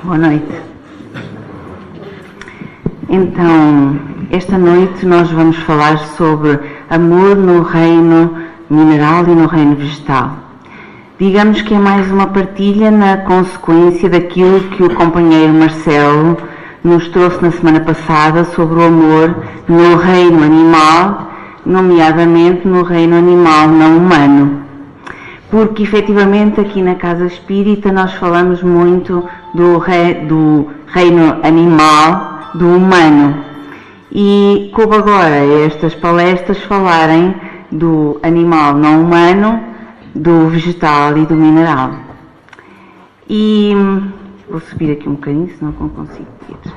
Boa noite. Então, esta noite nós vamos falar sobre amor no reino mineral e no reino vegetal. Digamos que é mais uma partilha na consequência daquilo que o companheiro Marcelo nos trouxe na semana passada sobre o amor no reino animal, nomeadamente no reino animal não humano. Porque, efetivamente, aqui na Casa Espírita nós falamos muito do reino animal, do humano. E coube agora estas palestras falarem do animal não humano, do vegetal e do mineral. E vou subir aqui um bocadinho, senão não consigo ver.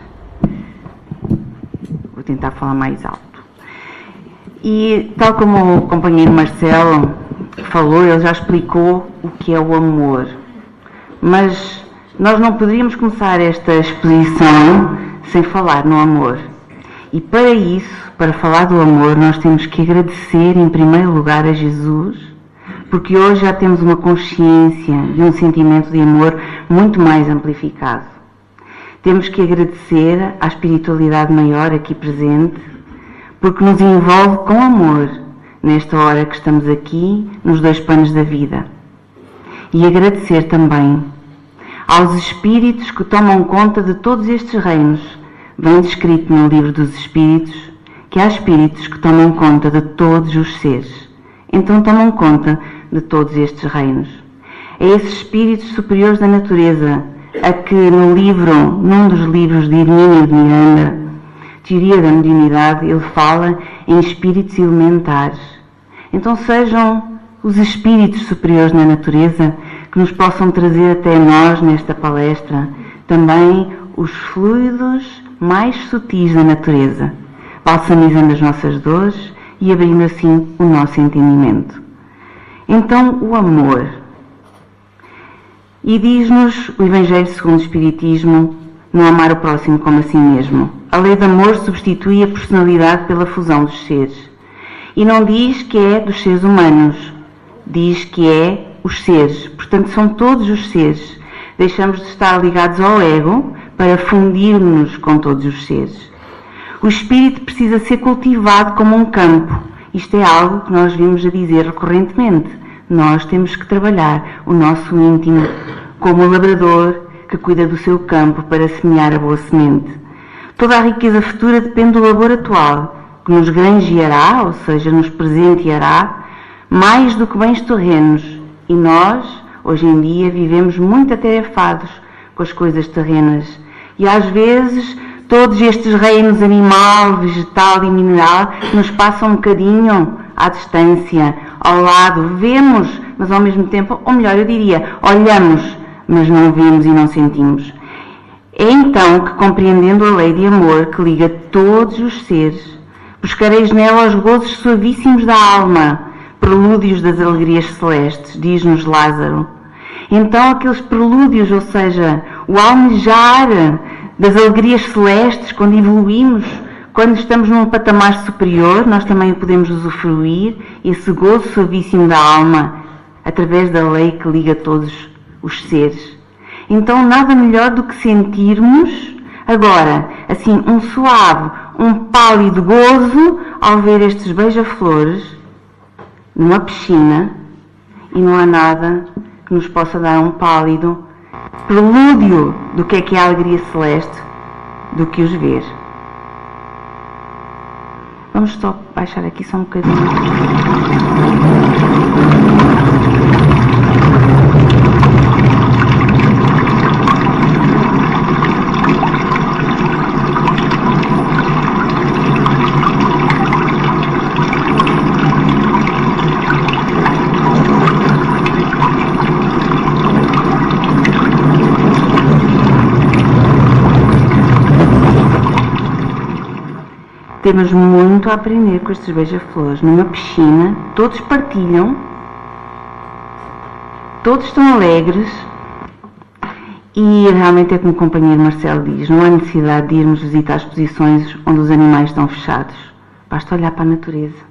Vou tentar falar mais alto. E tal como o companheiro Marcelo falou, ele já explicou o que é o amor. Mas nós não poderíamos começar esta exposição sem falar no amor. E para isso, para falar do amor, nós temos que agradecer em primeiro lugar a Jesus, porque hoje já temos uma consciência de um sentimento de amor muito mais amplificado. Temos que agradecer à espiritualidade maior aqui presente, porque nos envolve com amor nesta hora que estamos aqui, nos dois planos da vida. E agradecer também aos espíritos que tomam conta de todos estes reinos. Vem descrito no livro dos espíritos que há espíritos que tomam conta de todos os seres. Então tomam conta de todos estes reinos. É esses espíritos superiores da natureza a que num dos livros de Hermínio de Miranda, Teoria da Mediunidade, ele fala em espíritos elementares. Então sejam os espíritos superiores na natureza que nos possam trazer até nós, nesta palestra, também os fluidos mais sutis da natureza, balsamizando as nossas dores e abrindo assim o nosso entendimento. Então, o amor. E diz-nos o Evangelho segundo o Espiritismo, não amar o próximo como a si mesmo. A lei do amor substitui a personalidade pela fusão dos seres. E não diz que é dos seres humanos, diz que é os seres. Portanto, são todos os seres. Deixamos de estar ligados ao ego para fundirmos com todos os seres. O espírito precisa ser cultivado como um campo. Isto é algo que nós vimos a dizer recorrentemente. Nós temos que trabalhar o nosso íntimo como o labrador que cuida do seu campo para semear a boa semente. Toda a riqueza futura depende do labor atual, que nos granjeará, ou seja, nos presenteará, mais do que bens terrenos. E nós, hoje em dia, vivemos muito atarefados com as coisas terrenas. E às vezes, todos estes reinos animal, vegetal e mineral nos passam um bocadinho à distância, ao lado. Vemos, mas ao mesmo tempo, ou melhor, eu diria, olhamos, mas não vemos e não sentimos. É então que, compreendendo a lei de amor que liga todos os seres, buscareis nela os gozos suavíssimos da alma, prelúdios das alegrias celestes, diz-nos Lázaro. Então aqueles prelúdios, ou seja, o almejar das alegrias celestes, quando evoluímos, quando estamos num patamar superior, nós também podemos usufruir esse gozo suavíssimo da alma, através da lei que liga todos os seres. Então nada melhor do que sentirmos, agora, assim, um suave, um pálido gozo ao ver estes beija-flores numa piscina, e não há nada que nos possa dar um pálido prelúdio do que é a alegria celeste do que os ver. Vamos só baixar aqui só um bocadinho. Temos muito a aprender com estes beija-flores. Numa piscina, todos partilham, todos estão alegres e realmente é como o companheiro Marcelo diz, não há necessidade de irmos visitar exposições onde os animais estão fechados. Basta olhar para a natureza.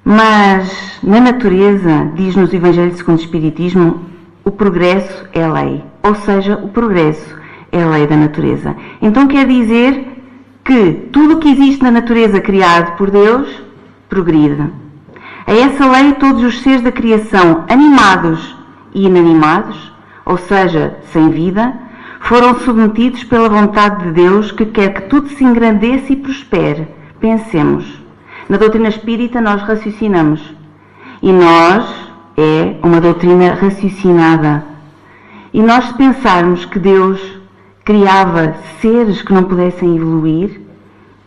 Mas, na natureza, diz-nos o Evangelho segundo o Espiritismo, o progresso é lei. Ou seja, o progresso é a lei da natureza. Então quer dizer que tudo o que existe na natureza criado por Deus progride. A essa lei todos os seres da criação, animados e inanimados, ou seja, sem vida, foram submetidos pela vontade de Deus, que quer que tudo se engrandeça e prospere. Pensemos. Na doutrina espírita nós raciocinamos. E nós é uma doutrina raciocinada. E nós, se pensarmos que Deus criava seres que não pudessem evoluir,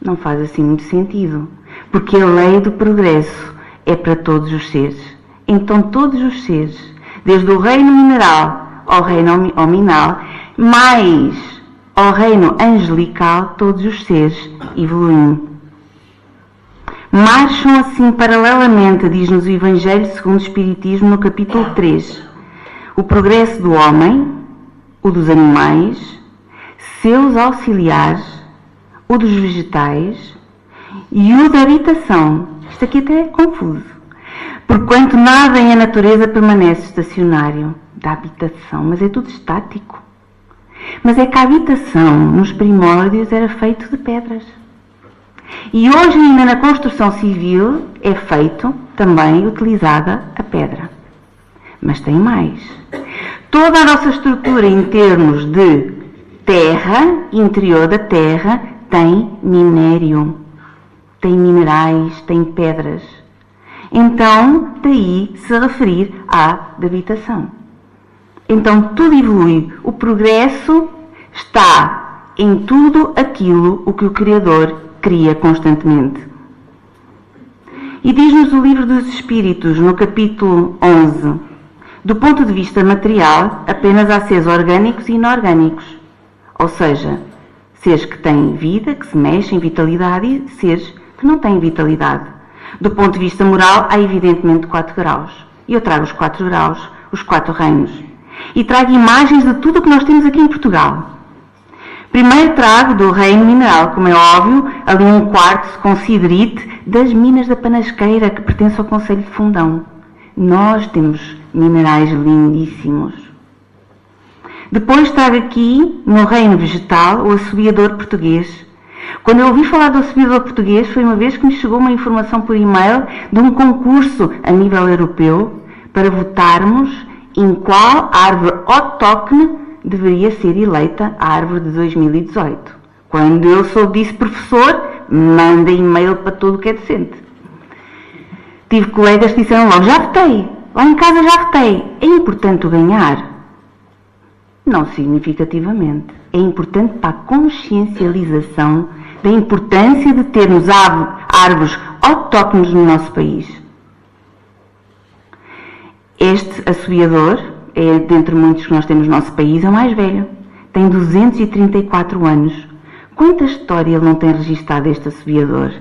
não faz assim muito sentido. Porque a lei do progresso é para todos os seres. Então todos os seres, desde o reino mineral ao reino hominal, mais ao reino angelical, todos os seres evoluem. Marcham assim paralelamente, diz-nos o Evangelho segundo o Espiritismo no capítulo 3, o progresso do homem, o dos animais, seus auxiliares, o dos vegetais e o da habitação. Isto aqui até é confuso. Porquanto nada em a natureza permanece estacionário. Da habitação, mas é tudo estático. Mas é que a habitação nos primórdios era feito de pedras. E hoje ainda na construção civil é feito também utilizada a pedra. Mas tem mais. Toda a nossa estrutura em termos de terra, interior da terra, tem minério, tem minerais, tem pedras. Então, daí se referir à de habitação. Então, tudo evolui. O progresso está em tudo aquilo o que o Criador cria constantemente. E diz-nos o Livro dos Espíritos, no capítulo 11, do ponto de vista material, apenas há seres orgânicos e inorgânicos. Ou seja, seres que têm vida, que se mexem, vitalidade, e seres que não têm vitalidade. Do ponto de vista moral, há evidentemente 4 graus. E eu trago os 4 graus, os 4 reinos. E trago imagens de tudo o que nós temos aqui em Portugal. Primeiro trago do reino mineral, como é óbvio, ali um quartzo com siderite das minas da Panasqueira, que pertence ao Concelho de Fundão. Nós temos minerais lindíssimos. Depois trago aqui, no reino vegetal, o assobiador português. Quando eu ouvi falar do assobiador português, foi uma vez que me chegou uma informação por e-mail de um concurso a nível europeu para votarmos em qual árvore autóctone deveria ser eleita a árvore de 2018. Quando eu soube disso, professor, manda e-mail para tudo o que é decente. Tive colegas que disseram logo, já votei, lá em casa já votei. É importante o ganhar? Não significativamente. É importante para a consciencialização da importância de termos árvores autóctones no nosso país. Este assobiador, dentre muitos que nós temos no nosso país, é o mais velho. Tem 234 anos. Quanta história ele não tem registado, este assobiador?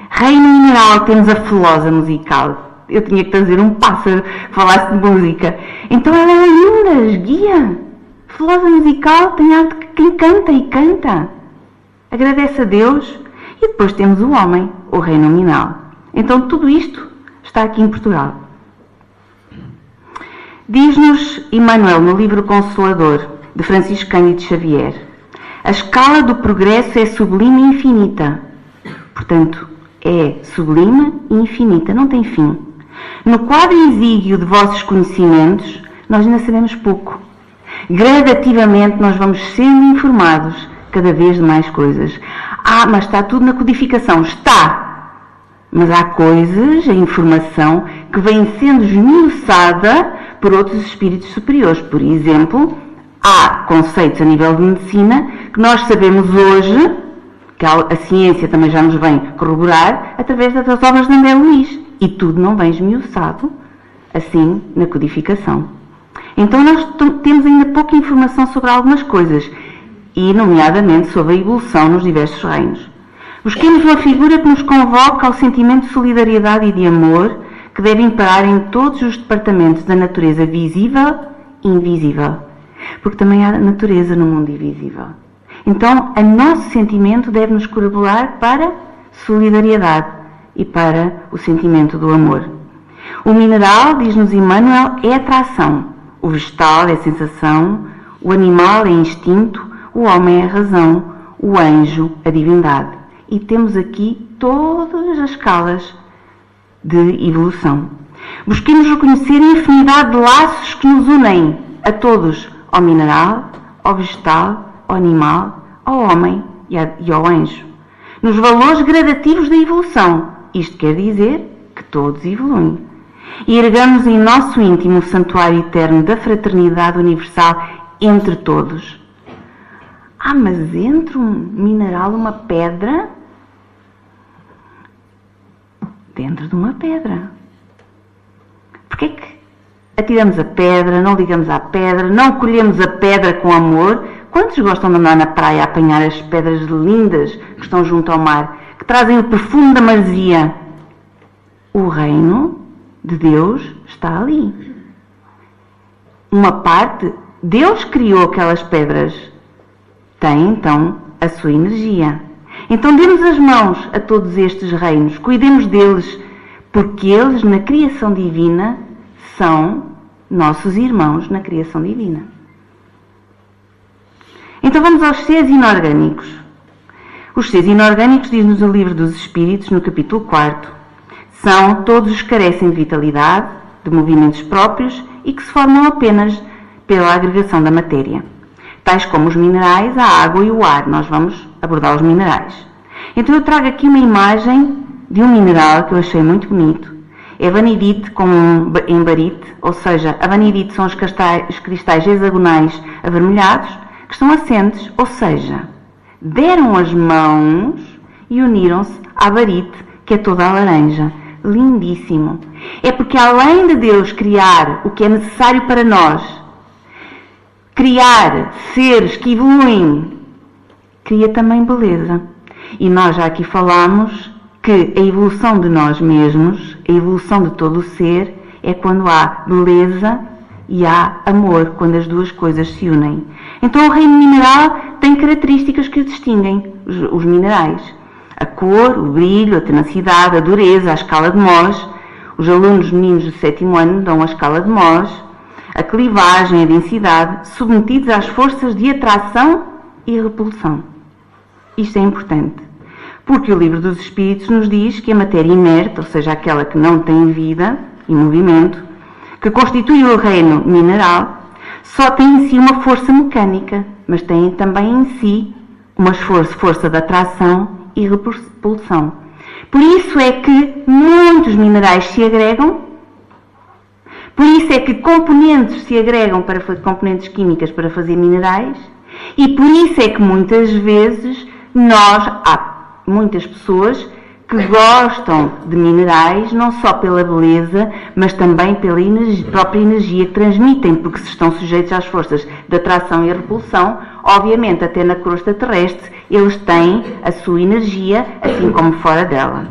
Reino mineral, temos a Filosa musical. Eu tinha que trazer um pássaro que falasse de música. Então ela é linda, esguia. Filosa musical tem arte que quem canta e canta. Agradece a Deus. E depois temos o homem, o reino mineral. Então tudo isto está aqui em Portugal. Diz-nos Emmanuel no livro Consolador, de Francisco Cândido Xavier, a escala do progresso é sublime e infinita. Portanto, é sublime e infinita, não tem fim. No quadro exíguo de vossos conhecimentos, nós ainda sabemos pouco. Gradativamente nós vamos sendo informados cada vez de mais coisas. Mas está tudo na codificação. Está! Mas há coisas, a informação, que vem sendo esmiuçada por outros espíritos superiores. Por exemplo, há conceitos a nível de medicina que nós sabemos hoje, que a ciência também já nos vem corroborar, através das obras de André Luiz. E tudo não vem esmiuçado assim na codificação. Então nós temos ainda pouca informação sobre algumas coisas, e nomeadamente sobre a evolução nos diversos reinos. Busquemos uma figura que nos convoca ao sentimento de solidariedade e de amor que deve imperar em todos os departamentos da natureza visível e invisível. Porque também há natureza no mundo invisível. Então, o nosso sentimento deve nos corroborar para solidariedade e para o sentimento do amor. O mineral, diz-nos Emmanuel, é atração. O vegetal é a sensação, o animal é instinto, o homem é a razão, o anjo a divindade. E temos aqui todas as escalas de evolução. Busquemos reconhecer a infinidade de laços que nos unem a todos, ao mineral, ao vegetal, ao animal, ao homem e ao anjo. Nos valores gradativos da evolução. Isto quer dizer que todos evoluem. E ergamos em nosso íntimo o santuário eterno da fraternidade universal entre todos. Mas entre um mineral, uma pedra? Dentro de uma pedra. Porquê que atiramos a pedra, não ligamos à pedra, não colhemos a pedra com amor? Quantos gostam de andar na praia a apanhar as pedras lindas que estão junto ao mar, que trazem o perfume da maresia? O reino de Deus está ali. Uma parte, Deus criou aquelas pedras. Tem, então, a sua energia. Então, demos as mãos a todos estes reinos, cuidemos deles, porque eles, na criação divina, são nossos irmãos na criação divina. Então, vamos aos seres inorgânicos. Os seres inorgânicos, diz-nos o Livro dos Espíritos, no capítulo 4, são todos os que carecem de vitalidade, de movimentos próprios e que se formam apenas pela agregação da matéria, tais como os minerais, a água e o ar. Nós vamos abordar os minerais. Então eu trago aqui uma imagem de um mineral que eu achei muito bonito. É vanidite em barite, ou seja, a vanidite são os cristais hexagonais avermelhados que estão assentes, ou seja, deram as mãos e uniram-se à barite, que é toda a laranja. Lindíssimo. É porque além de Deus criar o que é necessário para nós, criar seres que evoluem, cria também beleza. E nós já aqui falámos que a evolução de nós mesmos, a evolução de todo o ser, é quando há beleza e há amor, quando as duas coisas se unem. Então o reino mineral tem características que o distinguem, os minerais. A cor, o brilho, a tenacidade, a dureza, a escala de Mohs. Os alunos meninos do 7º ano dão a escala de Mohs. A clivagem, a densidade, submetidos às forças de atração e repulsão. Isto é importante, porque o Livro dos Espíritos nos diz que a matéria inerte, ou seja, aquela que não tem vida e movimento, que constitui o reino mineral, só tem em si uma força mecânica, mas tem também em si uma força de atração e repulsão. Por isso é que muitos minerais se agregam, por isso é que componentes se agregam para fazer componentes químicas para fazer minerais, e por isso é que muitas vezes há muitas pessoas que gostam de minerais não só pela beleza, mas também pela própria energia que transmitem, porque se estão sujeitos às forças de atração e repulsão, obviamente até na crosta terrestre eles têm a sua energia, assim como fora dela.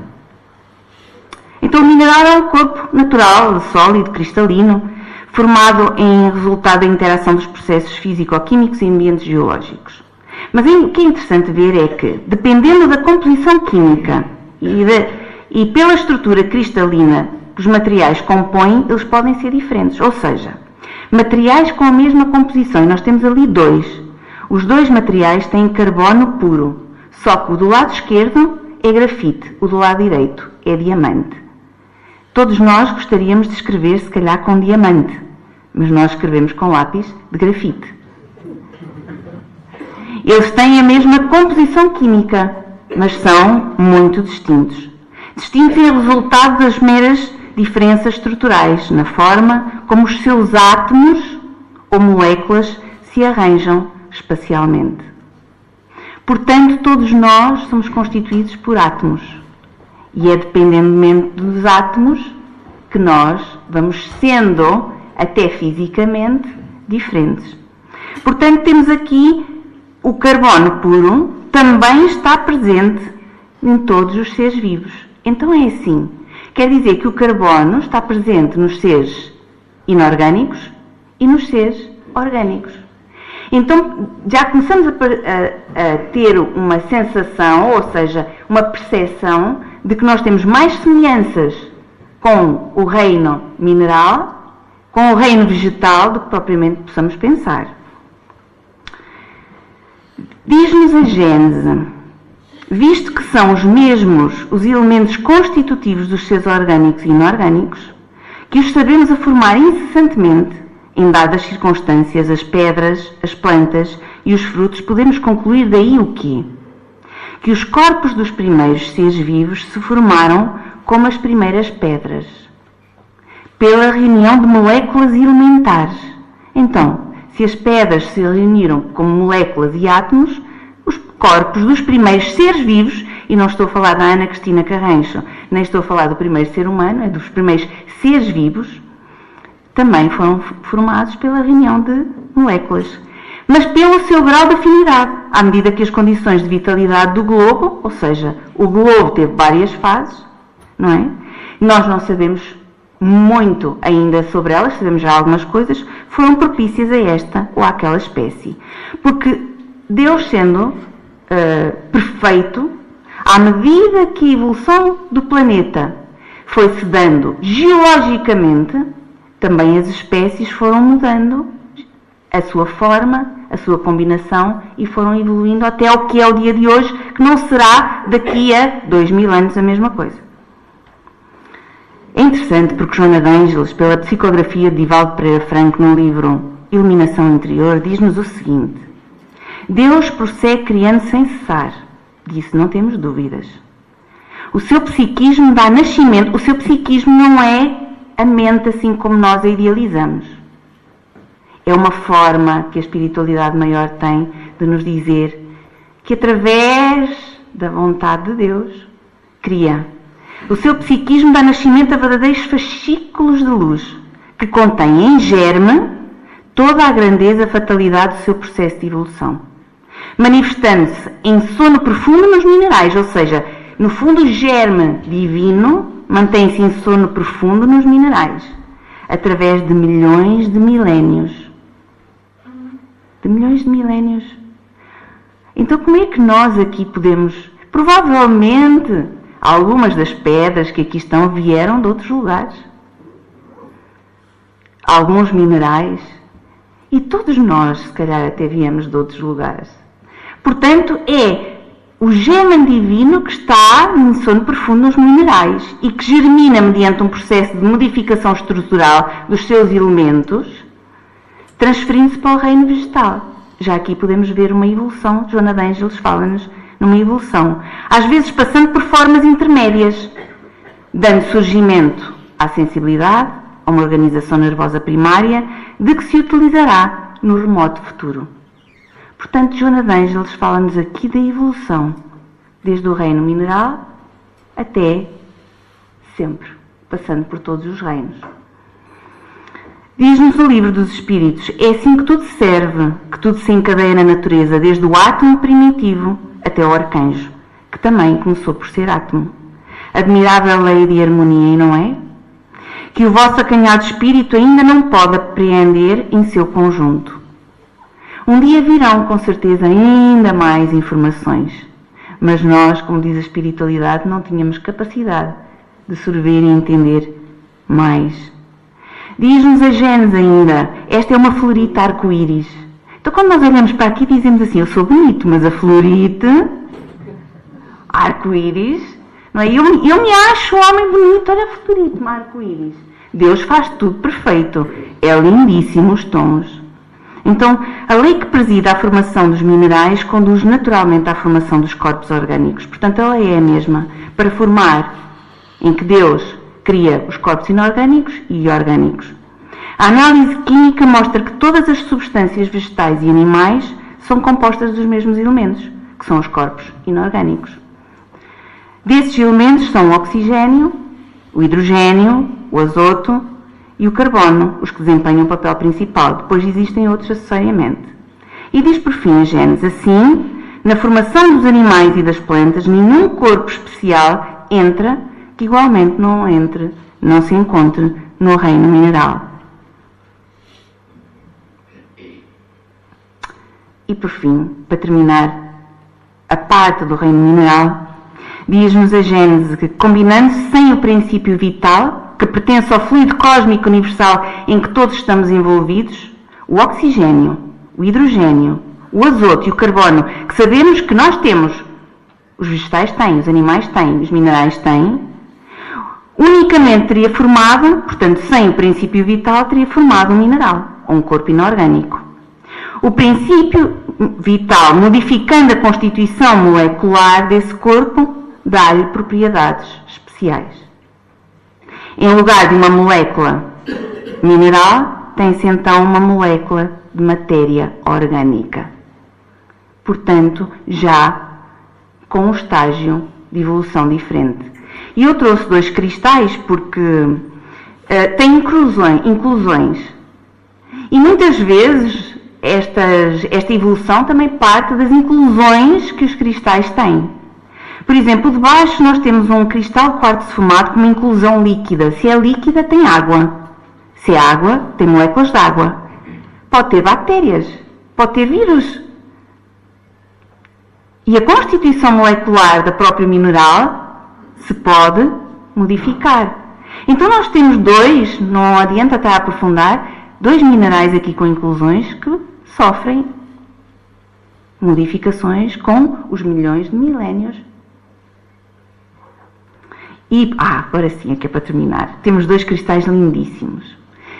Então o mineral é um corpo natural, sólido, cristalino, formado em resultado da interação dos processos físico-químicos e ambientes geológicos. Mas o que é interessante ver é que, dependendo da composição química e pela estrutura cristalina que os materiais compõem, eles podem ser diferentes. Ou seja, materiais com a mesma composição, e nós temos ali dois. Os dois materiais têm carbono puro, só que o do lado esquerdo é grafite, o do lado direito é diamante. Todos nós gostaríamos de escrever, se calhar, com diamante, mas nós escrevemos com lápis de grafite. Eles têm a mesma composição química, mas são muito distintos. Distintos em resultado das meras diferenças estruturais, na forma como os seus átomos ou moléculas se arranjam espacialmente. Portanto, todos nós somos constituídos por átomos. E é dependendo dos átomos que nós vamos sendo, até fisicamente, diferentes. Portanto, temos aqui o carbono puro, também está presente em todos os seres vivos. Então é assim, quer dizer que o carbono está presente nos seres inorgânicos e nos seres orgânicos. Então já começamos a ter uma sensação, ou seja, uma percepção de que nós temos mais semelhanças com o reino mineral com o reino vegetal do que propriamente possamos pensar. Diz-nos a Gênese: visto que são os mesmos os elementos constitutivos dos seres orgânicos e inorgânicos, que os sabemos a formar incessantemente, em dadas circunstâncias, as pedras, as plantas e os frutos, podemos concluir daí o quê? Que os corpos dos primeiros seres vivos se formaram como as primeiras pedras, pela reunião de moléculas elementares. Então, se as pedras se reuniram como moléculas e átomos, os corpos dos primeiros seres vivos, e não estou a falar da Ana Cristina Carrancho, nem estou a falar do primeiro ser humano, é dos primeiros seres vivos, também foram formados pela reunião de moléculas, mas pelo seu grau de afinidade, à medida que as condições de vitalidade do globo, ou seja, o globo teve várias fases, não é? Nós não sabemos muito ainda sobre elas, sabemos já algumas coisas, foram propícias a esta ou àquela espécie. Porque Deus, sendo perfeito, à medida que a evolução do planeta foi-se dando geologicamente, também as espécies foram mudando a sua forma, a sua combinação e foram evoluindo até o que é o dia de hoje, que não será daqui a 2000 anos a mesma coisa. É interessante porque Joana de Ângeles, pela psicografia de Divaldo Pereira Franco no livro Iluminação Interior, diz-nos o seguinte: Deus prossegue criando sem cessar, disso não temos dúvidas. O seu psiquismo dá nascimento, o seu psiquismo não é a mente assim como nós a idealizamos. É uma forma que a espiritualidade maior tem de nos dizer que através da vontade de Deus cria. O seu psiquismo dá nascimento a verdadeiros fascículos de luz que contêm em germe toda a grandeza e fatalidade do seu processo de evolução, manifestando-se em sono profundo nos minerais, ou seja, no fundo o germe divino mantém-se em sono profundo nos minerais, através de milhões de milénios. De milhões de milénios. Então como é que nós aqui podemos... Provavelmente, algumas das pedras que aqui estão vieram de outros lugares. Alguns minerais. E todos nós, se calhar, até viemos de outros lugares. Portanto, é o germe divino que está em sono profundo nos minerais e que germina mediante um processo de modificação estrutural dos seus elementos, transferindo-se para o reino vegetal. Já aqui podemos ver uma evolução. Joana de Ângeles fala-nos numa evolução. Às vezes passando por formas intermédias, dando surgimento à sensibilidade, a uma organização nervosa primária, de que se utilizará no remoto futuro. Portanto, Joana de Ângeles fala-nos aqui da evolução, desde o reino mineral até sempre, passando por todos os reinos. Diz-nos o livro dos Espíritos: é assim que tudo serve, que tudo se encadeia na natureza, desde o átomo primitivo até o arcanjo, que também começou por ser átomo. Admirável lei de harmonia, não é? Que o vosso acanhado espírito ainda não pode apreender em seu conjunto. Um dia virão, com certeza, ainda mais informações, mas nós, como diz a espiritualidade, não tínhamos capacidade de sorver e entender mais. Diz-nos a Gênese ainda: esta é uma florita arco-íris. Então, quando nós olhamos para aqui, dizemos assim: eu sou bonito, mas a florite, arco-íris, não é? Eu me acho homem bonito, olha a florite, uma arco-íris. Deus faz tudo perfeito, é lindíssimo os tons. Então, a lei que preside a formação dos minerais conduz naturalmente à formação dos corpos orgânicos. Portanto, a lei é a mesma para formar, em que Deus cria os corpos inorgânicos e orgânicos. A análise química mostra que todas as substâncias vegetais e animais são compostas dos mesmos elementos, que são os corpos inorgânicos. Desses elementos são o oxigênio, o hidrogênio, o azoto e o carbono, os que desempenham o papel principal. Depois existem outros acessoriamente. E diz por fim a Gênese: assim, na formação dos animais e das plantas, nenhum corpo especial entra que igualmente não se encontre no reino mineral. E por fim, para terminar a parte do reino mineral, diz-nos a Gênese que, combinando-se sem o princípio vital, que pertence ao fluido cósmico universal em que todos estamos envolvidos, o oxigênio, o hidrogênio, o azoto e o carbono, que sabemos que nós temos, os vegetais têm, os animais têm, os minerais têm, unicamente teria formado, portanto, sem o princípio vital, teria formado um mineral, ou um corpo inorgânico. O princípio vital, modificando a constituição molecular desse corpo, dá-lhe propriedades especiais. Em lugar de uma molécula mineral, tem-se então uma molécula de matéria orgânica. Portanto, já com um estágio de evolução diferente. E eu trouxe 2 cristais porque têm inclusões. E muitas vezes esta evolução também parte das inclusões que os cristais têm. Por exemplo, de baixo nós temos um cristal de quartzo fumado com uma inclusão líquida. Se é líquida, tem água. Se é água, tem moléculas de água. Pode ter bactérias, pode ter vírus. E a constituição molecular da própria mineral se pode modificar. Então nós temos 2, não adianta estar a aprofundar, 2 minerais aqui com inclusões que sofrem modificações com os milhões de milénios. E, agora sim, aqui é para terminar. Temos 2 cristais lindíssimos.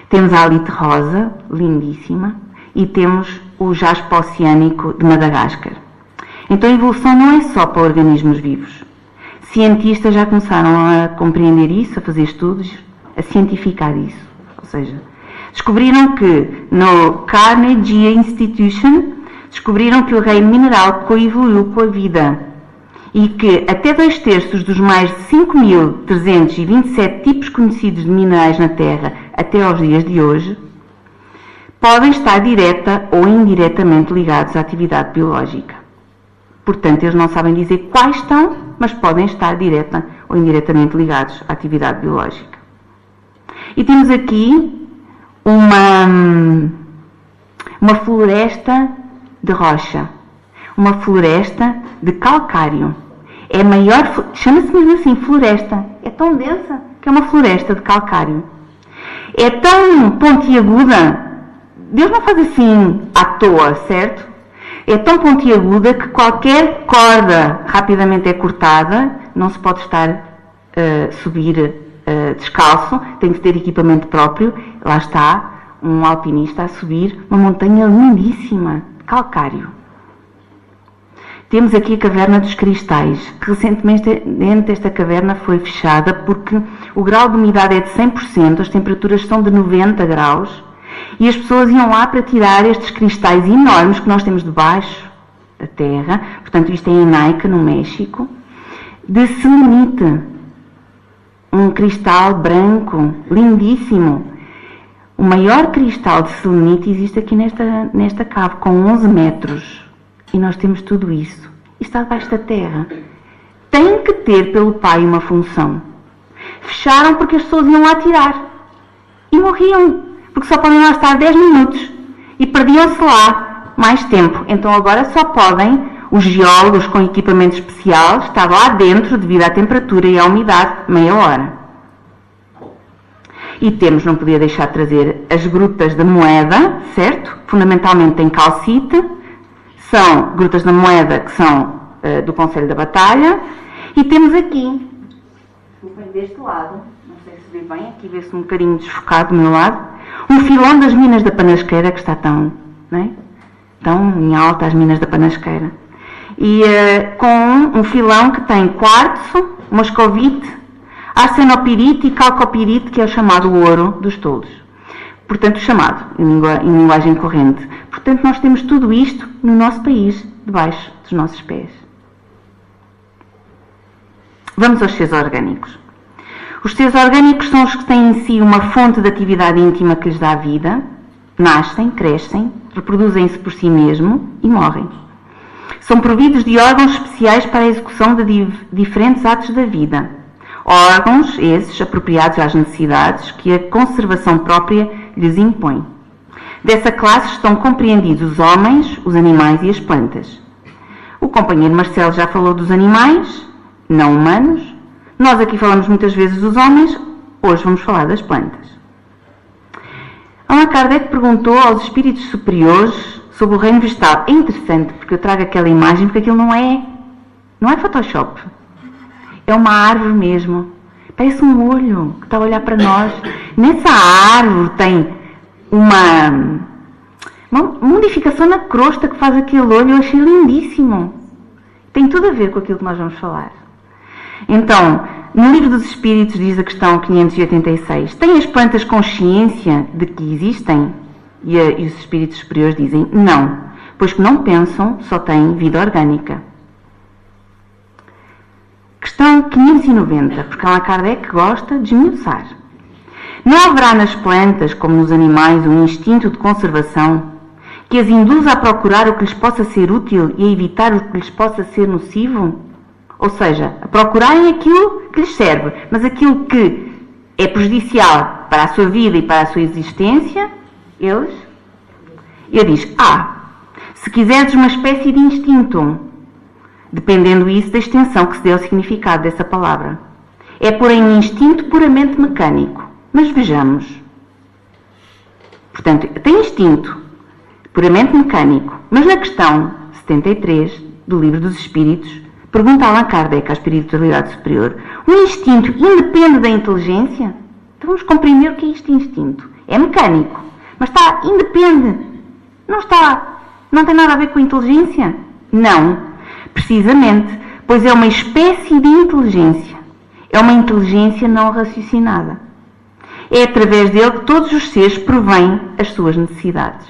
Temos a alite rosa, lindíssima, e temos o jaspe oceânico de Madagascar. Então a evolução não é só para organismos vivos. Cientistas já começaram a compreender isso, a fazer estudos, a cientificar isso. Ou seja, descobriram que no Carnegie Institution, descobriram que o reino mineral coevoluiu com a vida e que até 2/3 dos mais de 5.327 tipos conhecidos de minerais na Terra até aos dias de hoje podem estar direta ou indiretamente ligados à atividade biológica. Portanto, eles não sabem dizer quais estão, mas podem estar direta ou indiretamente ligados à atividade biológica. E temos aqui uma floresta de rocha, uma floresta de calcário. É a maior, chama-se mesmo assim, floresta. É tão densa que é uma floresta de calcário. É tão pontiaguda, Deus não faz assim à toa, certo? É tão pontiaguda que qualquer corda rapidamente é cortada, não se pode estar subir descalço, tem que ter equipamento próprio. Lá está um alpinista a subir uma montanha lindíssima, de calcário. Temos aqui a caverna dos cristais, que recentemente esta caverna foi fechada porque o grau de umidade é de 100%, as temperaturas são de 90 graus, e as pessoas iam lá para tirar estes cristais enormes que nós temos debaixo da terra, portanto isto é em Naica, no México, de selenite, um cristal branco, lindíssimo. O maior cristal de selenite existe aqui nesta cave, com 11 metros. E nós temos tudo isso. E está debaixo da terra. Tem que ter pelo pai uma função. Fecharam porque as pessoas iam lá tirar. E morriam. Porque só podem lá estar 10 minutos. E perdiam-se lá mais tempo. Então agora só podem os geólogos com equipamento especial estar lá dentro devido à temperatura e à umidade meia hora. E temos, não podia deixar de trazer, as grutas da moeda, certo? Fundamentalmente em calcite. São grutas da moeda que são do Conselho da Batalha. E temos aqui, deste lado, não sei se vê bem, aqui vê-se um bocadinho desfocado do meu lado, um filão das minas da Panasqueira, que está tão, não é? Tão em alta as minas da Panasqueira. E com um filão que tem quartzo, moscovite, arsenopirite e calcopirite, que é o chamado ouro dos toldos. Portanto, chamado, em linguagem corrente. Portanto, nós temos tudo isto no nosso país, debaixo dos nossos pés. Vamos aos seres orgânicos. Os seres orgânicos são os que têm em si uma fonte de atividade íntima que lhes dá vida, nascem, crescem, reproduzem-se por si mesmo e morrem. São providos de órgãos especiais para a execução de diferentes atos da vida. Órgãos, esses, apropriados às necessidades que a conservação própria lhes impõe. Dessa classe estão compreendidos os homens, os animais e as plantas. O companheiro Marcelo já falou dos animais, não humanos. Nós aqui falamos muitas vezes dos homens, Hoje vamos falar das plantas. Allan Kardec perguntou aos espíritos superiores sobre o reino vegetal. É interessante porque eu trago aquela imagem porque aquilo não é Photoshop. É uma árvore mesmo. Parece um olho que está a olhar para nós. Nessa árvore tem uma modificação na crosta que faz aquele olho. Eu achei lindíssimo. Tem tudo a ver com aquilo que nós vamos falar. Então, no Livro dos Espíritos diz a questão 586. Têm as plantas consciência de que existem? E os espíritos superiores dizem não, pois que não pensam, só têm vida orgânica. Questão 590, porque Allan Kardec gosta de esmiuçar. Não haverá nas plantas, como nos animais, um instinto de conservação que as induza a procurar o que lhes possa ser útil e a evitar o que lhes possa ser nocivo? Ou seja, a procurarem aquilo que lhes serve, mas aquilo que é prejudicial para a sua vida e para a sua existência, ele diz, se quiserdes uma espécie de instinto, dependendo isso da extensão que se deu ao significado dessa palavra. É, porém, um instinto puramente mecânico. Mas vejamos. Portanto, tem instinto puramente mecânico. Mas na questão 73 do Livro dos Espíritos, pergunta Allan Kardec à espiritualidade superior, o instinto independe da inteligência? Então vamos compreender o que é este instinto. É mecânico, mas independe. Não tem nada a ver com a inteligência? Não, precisamente, pois é uma espécie de inteligência. É uma inteligência não raciocinada. É através dele que todos os seres provêm as suas necessidades.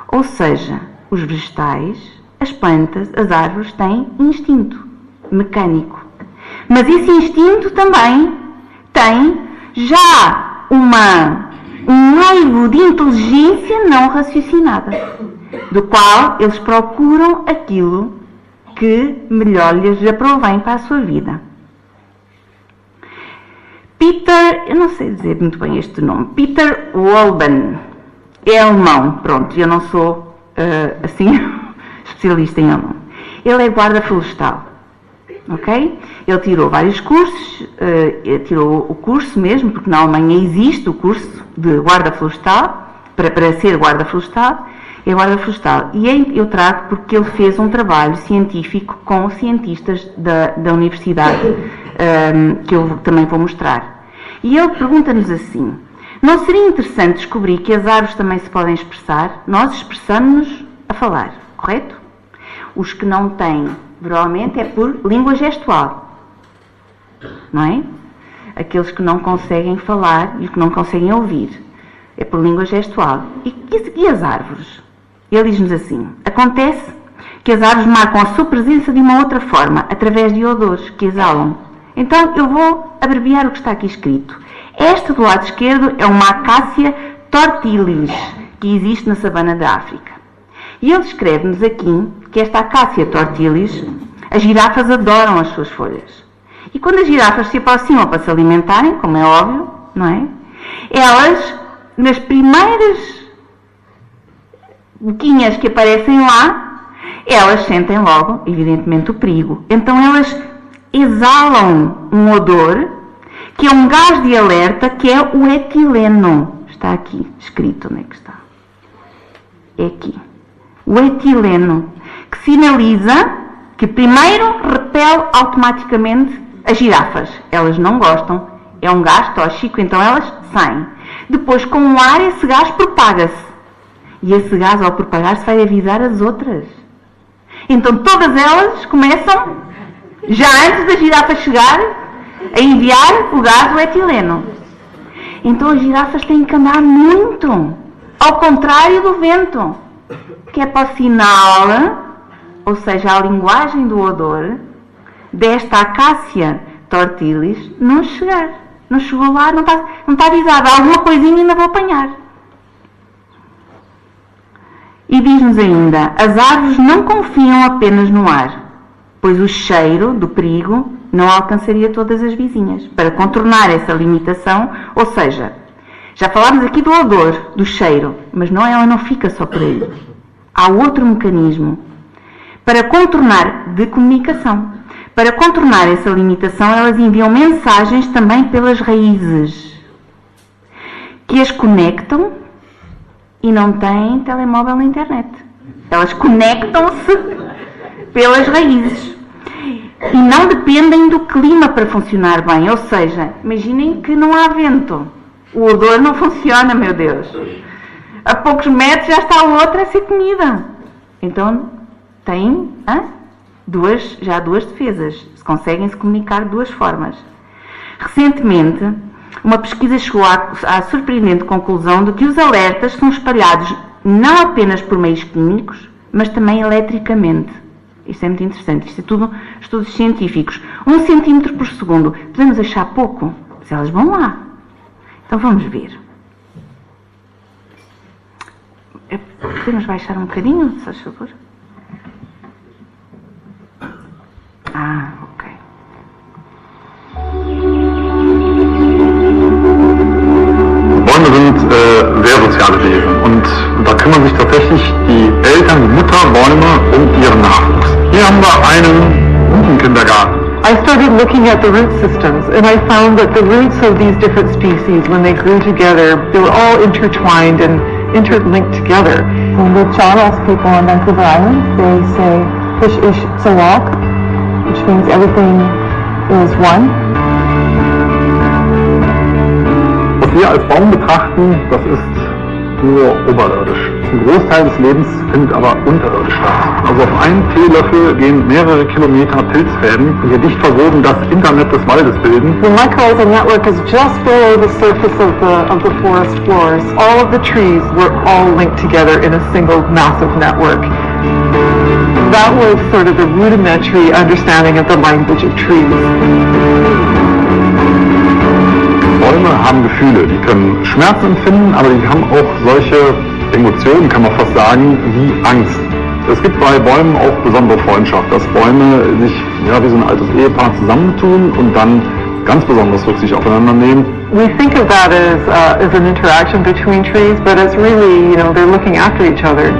Ou seja, os vegetais, as plantas, as árvores têm instinto mecânico. Mas esse instinto também tem já um laivo de inteligência não raciocinada, do qual eles procuram aquilo que melhor lhes aprovém para a sua vida. Peter, eu não sei dizer muito bem este nome, Peter Wolban, é alemão, pronto, eu não sou especialista em alemão. Ele é guarda florestal, ok? Ele tirou vários cursos, tirou o curso mesmo, porque na Alemanha existe o curso de guarda florestal, para ser guarda florestal, é guarda florestal. E eu trago porque ele fez um trabalho científico com cientistas da universidade, que eu também vou mostrar. E ele pergunta-nos assim, não seria interessante descobrir que as árvores também se podem expressar? Nós expressamos-nos a falar, correto? Os que não têm, provavelmente, é por língua gestual, não é? Aqueles que não conseguem falar e os que não conseguem ouvir, é por língua gestual. E as árvores? Ele diz-nos assim, acontece que as árvores marcam a sua presença de uma outra forma, através de odores que exalam. Então, eu vou abreviar o que está aqui escrito. Esta do lado esquerdo é uma Acacia tortilis, que existe na savana da África. E ele escreve-nos aqui que esta Acacia tortilis, as girafas adoram as suas folhas. E quando as girafas se aproximam para se alimentarem, como é óbvio, não é? Elas, nas primeiras boquinhas que aparecem lá, elas sentem logo, evidentemente, o perigo. Então elas exalam um odor, que é um gás de alerta, que é o etileno. Está aqui, escrito, onde é que está? É aqui. O etileno, que sinaliza que primeiro repele automaticamente as girafas. Elas não gostam, é um gás tóxico, então elas saem. Depois, com o ar, esse gás propaga-se. E esse gás, ao propagar-se, vai avisar as outras. Então, todas elas começam, já antes da girafa chegar, a enviar o gás do etileno. Então, as girafas têm que andar muito, ao contrário do vento, que é para o sinal, ou seja, a linguagem do odor, desta Acacia tortilis não chegar. Não chegou lá, não está avisado. Há alguma coisinha ainda vou apanhar. E diz-nos ainda, as árvores não confiam apenas no ar, pois o cheiro do perigo não alcançaria todas as vizinhas. Para contornar essa limitação, ou seja, já falámos aqui do odor, do cheiro, mas ela não fica só por aí. Há outro mecanismo para contornar de comunicação. Para contornar essa limitação, elas enviam mensagens também pelas raízes. que as conectam e não têm telemóvel na internet. Elas conectam-se pelas raízes. E não dependem do clima para funcionar bem. Ou seja, imaginem que não há vento. O odor não funciona, meu Deus. A poucos metros já está a outra a ser comida. Então, tem já duas defesas. Se conseguem se comunicar de duas formas. Recentemente, uma pesquisa chegou à surpreendente conclusão de que os alertas são espalhados não apenas por meios químicos, mas também eletricamente. Isto é muito interessante. Isto é tudo estudos científicos. 1 centímetro por segundo. Podemos achar pouco, mas elas vão lá. Então vamos ver. Podemos baixar um bocadinho, se faz favor? Ok. Bäume sind sehr soziale Wesen und da kümmern sich tatsächlich die Eltern, die Mutterbäume um ihren Nachwuchs. Hier haben wir einen guten Kindergarten. I started looking at the root systems and I found that the roots of these different species, when they grew together, they were all intertwined and interlinked together. When the Charles people on Vancouver Island, they say fish ish sawak, which means everything is one. Was wir als Baum betrachten, das ist nur oberirdisch. Ein Großteil des Lebens findet aber unterirdisch statt. Also auf einen Teelöffel gehen mehrere Kilometer Pilzfäden, die hier dicht verwoben das Internet des Waldes bilden. The mycorrhizal network is just below the surface of the forest floors. All of the trees were all linked together in a single massive network. That was sort of the rudimentary understanding of the language of trees. Bäume haben Gefühle, die können Schmerz empfinden, aber die haben auch solche Emotionen, kann man fast sagen, wie Angst. Es gibt bei Bäumen auch besondere Freundschaft, dass Bäume sich wie so ein altes Ehepaar zusammentun und dann ganz besonders Rücksicht aufeinander nehmen. We think of that as an interaction between trees, but it's really, they're looking after each other.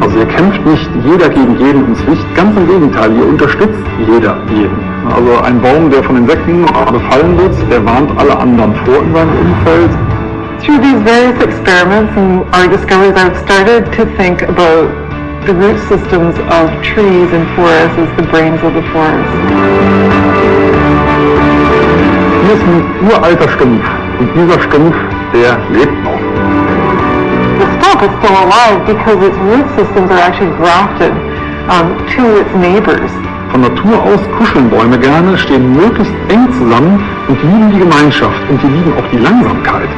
Also ihr kämpft nicht jeder gegen jeden ins Licht, ganz im Gegenteil, ihr unterstützt jeder jeden. Also ein Baum, der von Insekten befallen wird, der warnt alle anderen vor in seinem Umfeld. Through these various experiments and our discoveries, I've started to think about the root systems of trees and forests as the brains of the forest. Hier ist ein uralter Stumpf und dieser Stumpf, der lebt noch. The stump is still alive because its root systems are actually grafted to its neighbors. Von Natur aus kuscheln Bäume gerne, stehen möglichst eng zusammen und lieben die Gemeinschaft und die lieben auch die Langsamkeit.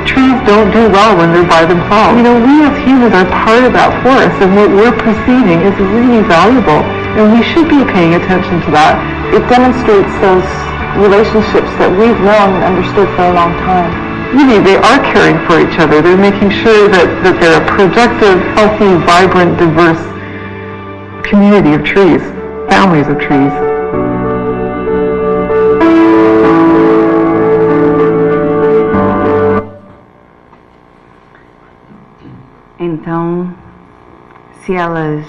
Trees don't do well when they're by themselves. We as humans are part of that forest, and what we're perceiving is really valuable, and we should be paying attention to that. It demonstrates those relationships that we've known and understood for a long time. Really, they are caring for each other. They're making sure that they're a productive, healthy, vibrant, diverse community of trees, families of trees. Então, se elas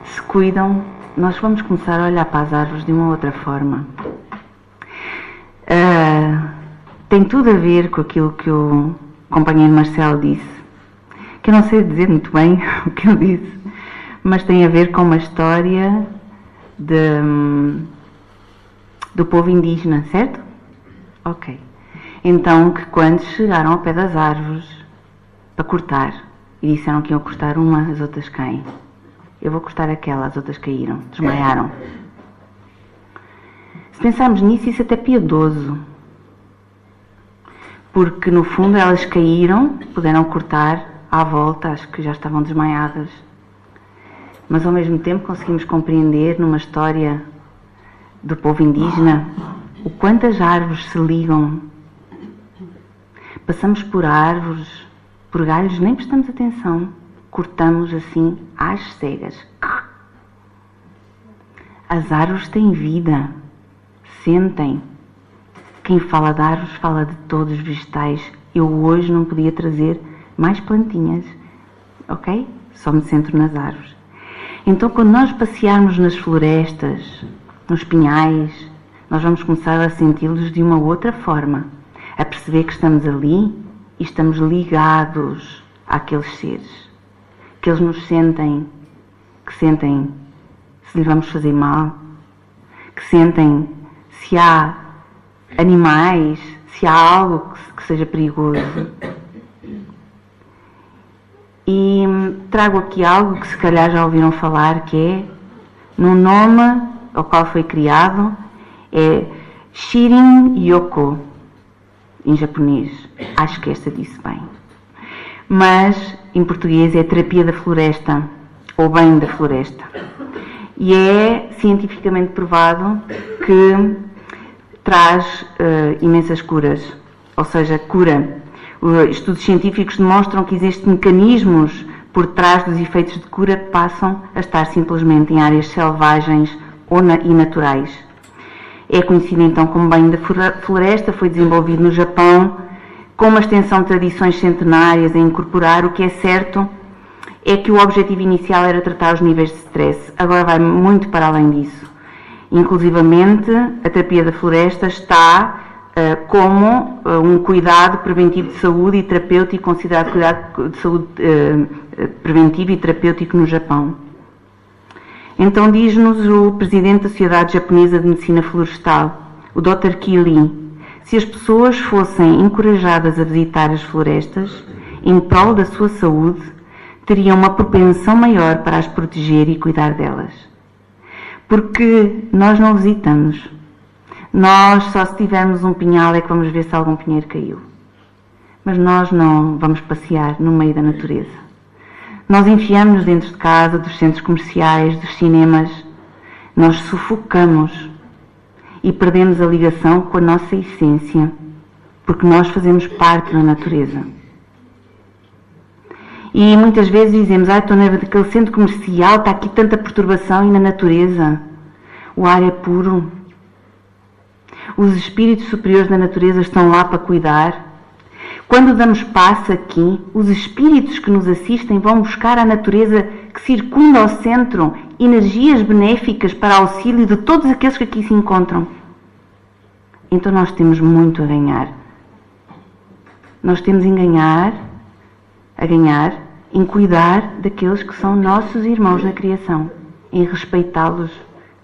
se cuidam, nós vamos começar a olhar para as árvores de uma outra forma. Tem tudo a ver com aquilo que o companheiro Marcelo disse, que eu não sei dizer muito bem o que ele disse, mas tem a ver com uma história do povo indígena, certo? Ok. Então, que quando chegaram ao pé das árvores para cortar, e disseram que iam cortar uma, as outras caem. Eu vou cortar aquela, as outras caíram, desmaiaram. Se pensarmos nisso, isso é até piedoso. Porque, no fundo, elas caíram, puderam cortar à volta, acho que já estavam desmaiadas. Mas, ao mesmo tempo, conseguimos compreender, numa história do povo indígena, o quanto as árvores se ligam. Passamos por árvores, por galhos, nem prestamos atenção. Cortamos assim, às cegas. As árvores têm vida. Sentem. Quem fala de árvores fala de todos os vegetais. Eu hoje não podia trazer mais plantinhas. Ok? Só me centro nas árvores. Então, quando nós passearmos nas florestas, nos pinhais, nós vamos começar a senti-los de uma outra forma, a perceber que estamos ali e estamos ligados àqueles seres, que eles nos sentem, que sentem se lhe vamos fazer mal, que sentem se há animais, se há algo que seja perigoso. E trago aqui algo que se calhar já ouviram falar, que é, no nome ao qual foi criado, é Shirin-Yoku, em japonês. Acho que esta disse bem. Mas, em português, é terapia da floresta, ou bem da floresta. E é cientificamente provado que traz imensas curas, ou seja, cura. Estudos científicos demonstram que existem mecanismos por trás dos efeitos de cura que passam a estar simplesmente em áreas selvagens e naturais. É conhecido então como banho da floresta, foi desenvolvido no Japão, com uma extensão de tradições centenárias a incorporar. O que é certo é que o objetivo inicial era tratar os níveis de stress, agora vai muito para além disso. Inclusivamente, a terapia da floresta está como um cuidado preventivo de saúde e terapêutico, considerado cuidado de saúde preventivo e terapêutico no Japão. Então diz-nos o presidente da Sociedade Japonesa de Medicina Florestal, o Dr. Kili, se as pessoas fossem encorajadas a visitar as florestas em prol da sua saúde, teriam uma propensão maior para as proteger e cuidar delas. Porque nós não visitamos. Nós só se tivermos um pinhal é que vamos ver se algum pinheiro caiu. Mas nós não vamos passear no meio da natureza. Nós enfiamos-nos dentro de casa, dos centros comerciais, dos cinemas. Nós sufocamos e perdemos a ligação com a nossa essência, porque nós fazemos parte da natureza. E muitas vezes dizemos, estou naquele centro comercial, está aqui tanta perturbação, e na natureza o ar é puro. Os espíritos superiores da natureza estão lá para cuidar. Quando damos passo aqui, os espíritos que nos assistem vão buscar à natureza que circunda ao centro energias benéficas para auxílio de todos aqueles que aqui se encontram. Então nós temos muito a ganhar. Nós temos a ganhar em cuidar daqueles que são nossos irmãos na criação, em respeitá-los,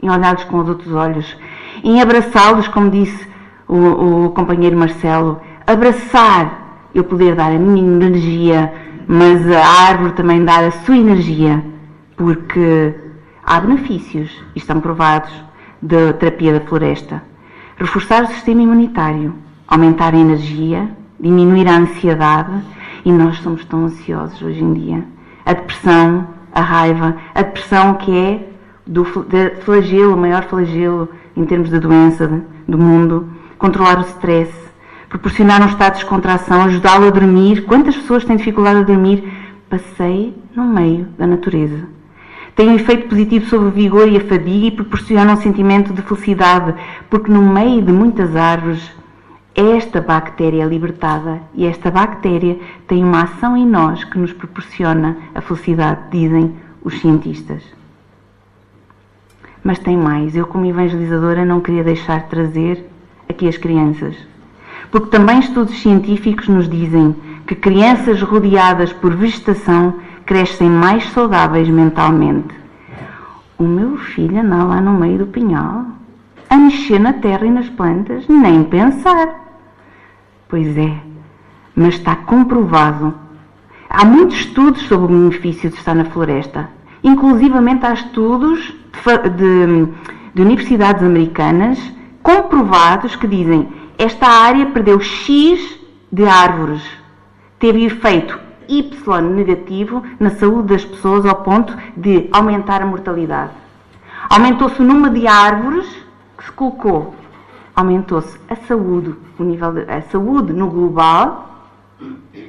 em olhar-los com os outros olhos, em abraçá-los, como disse o companheiro Marcelo, abraçar, eu poder dar a minha energia, mas a árvore também dar a sua energia, porque há benefícios, e estão provados, da terapia da floresta. Reforçar o sistema imunitário, aumentar a energia, diminuir a ansiedade, e nós somos tão ansiosos hoje em dia. A depressão, a raiva, a depressão que é do flagelo, o maior flagelo em termos de doença do mundo, controlar o stress, proporcionar um estado de descontração, ajudá-lo a dormir. Quantas pessoas têm dificuldade a dormir? Passeie no meio da natureza. Tem um efeito positivo sobre o vigor e a fadiga e proporciona um sentimento de felicidade, porque no meio de muitas árvores esta bactéria é libertada e esta bactéria tem uma ação em nós que nos proporciona a felicidade, dizem os cientistas. Mas tem mais. Eu, como evangelizadora, não queria deixar de trazer aqui as crianças. Porque também estudos científicos nos dizem que crianças rodeadas por vegetação crescem mais saudáveis mentalmente. O meu filho anda lá no meio do pinhal, a mexer na terra e nas plantas, nem pensar. Pois é, mas está comprovado. Há muitos estudos sobre o benefício de estar na floresta. Inclusivamente há estudos de universidades americanas comprovados que dizem esta área perdeu X de árvores. Teve efeito Y negativo na saúde das pessoas ao ponto de aumentar a mortalidade. Aumentou-se o número de árvores que se colocou. Aumentou-se a saúde, a saúde no global,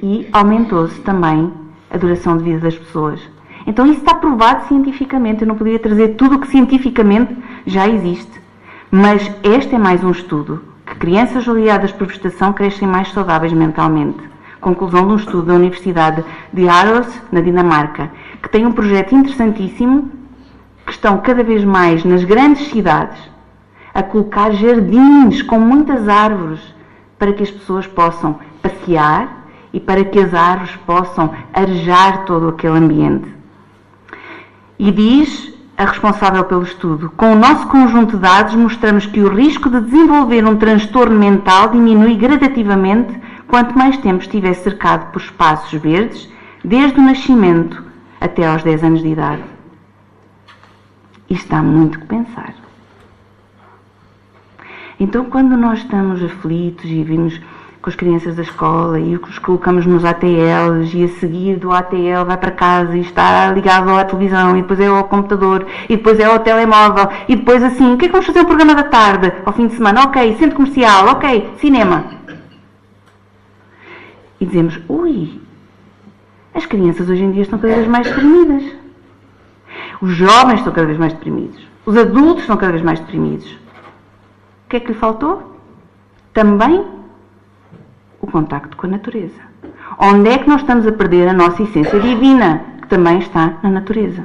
e aumentou-se também a duração de vida das pessoas. Então isso está provado cientificamente. Eu não poderia trazer tudo o que cientificamente já existe. Mas este é mais um estudo, que crianças rodeadas por vegetação crescem mais saudáveis mentalmente. Conclusão de um estudo da Universidade de Aarhus, na Dinamarca, que tem um projeto interessantíssimo, que estão cada vez mais nas grandes cidades a colocar jardins com muitas árvores para que as pessoas possam passear e para que as árvores possam arejar todo aquele ambiente. E diz a responsável pelo estudo: com o nosso conjunto de dados mostramos que o risco de desenvolver um transtorno mental diminui gradativamente quanto mais tempo estiver cercado por espaços verdes, desde o nascimento até aos 10 anos de idade. Isto dá muito que pensar. Então, quando nós estamos aflitos e vimos com as crianças da escola e os colocamos nos ATLs e a seguir do ATL vai para casa e está ligado à televisão e depois é ao computador e depois é ao telemóvel e depois assim, o que é que vamos fazer no programa da tarde, ao fim de semana? Ok, centro comercial, ok, cinema. E dizemos, ui, as crianças hoje em dia estão cada vez mais deprimidas. Os jovens estão cada vez mais deprimidos. Os adultos estão cada vez mais deprimidos. O que é que lhe faltou? Também o contacto com a natureza. Onde é que nós estamos a perder a nossa essência divina, que também está na natureza?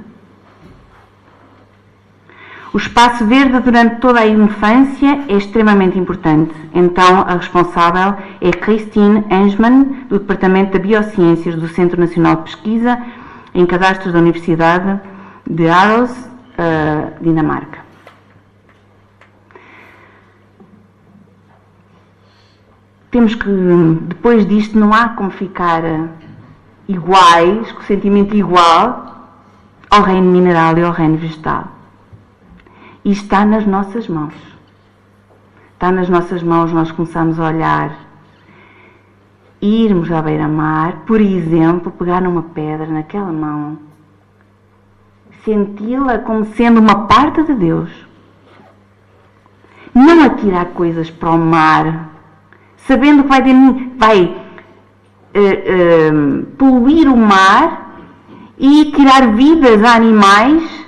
O espaço verde durante toda a infância é extremamente importante. Então, a responsável é Christine Engman, do Departamento de Biociências do Centro Nacional de Pesquisa em Cadastros da Universidade de Aarhus, Dinamarca. Temos que, depois disto, não há como ficar iguais, com o sentimento igual ao reino mineral e ao reino vegetal. E está nas nossas mãos. Está nas nossas mãos nós começamos a olhar, irmos à beira-mar, por exemplo, pegar numa pedra naquela mão, senti-la como sendo uma parte de Deus. Não atirar coisas para o mar, sabendo que vai poluir o mar e tirar vidas a animais,